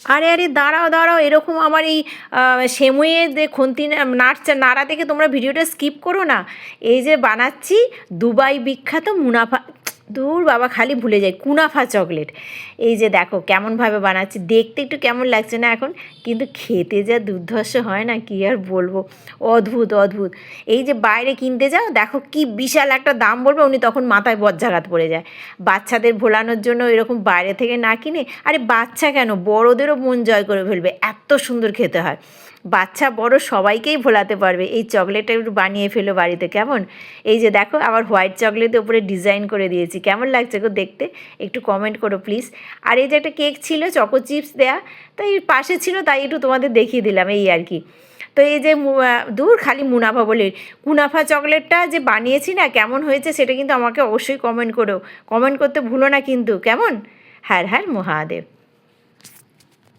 আরে আরে দাঁড়াও দাঁড়াও, এরকম আমার এই সেমুইয়ের যে খন্তি নাড়া থেকে তোমরা ভিডিওটা স্কিপ করো না। এই যে বানাচ্ছি দুবাই বিখ্যাত মুনাফা, দূর বাবা খালি ভুলে যাই, কুনাফা চকলেট। এই যে দেখো কেমনভাবে বানাচ্ছি, দেখতে একটু কেমন লাগছে না এখন, কিন্তু খেতে যা দুর্ধর্ষ হয় না, কি আর বলবো, অদ্ভুত অদ্ভুত। এই যে বাইরে কিনতে যাও দেখো কি বিশাল একটা দাম বলবে, উনি তখন মাথায় বজ্রাঘাত পড়ে যায়। বাচ্চাদের ভোলানোর জন্য এরকম বাইরে থেকে না কিনে, আরে বাচ্চা কেন বড়োদেরও মন জয় করে ফেলবে, এত সুন্দর খেতে হয়। বাচ্চা বড় সবাইকেই ভোলাতে পারবে। এই চকলেটটা একটু বানিয়ে ফেলো বাড়িতে, কেমন? এই যে দেখো আবার হোয়াইট চকলেটের উপরে ডিজাইন করে দিয়েছি, কেমন লাগছে গো দেখতে? একটু কমেন্ট করো প্লিজ। আর এই যে একটা কেক ছিল চকো চিপস দেয়া, তাই পাশে ছিল তাই একটু তোমাদের দেখিয়ে দিলাম, এই আর কি। তো এই যে দূর খালি মুনাফা বলে, কুনাফা চকলেটটা যে বানিয়েছি না কেমন হয়েছে সেটা কিন্তু আমাকে অবশ্যই কমেন্ট করো, কমেন্ট করতে ভুলো না কিন্তু, কেমন? হ্যার হ্যার মহাদেব।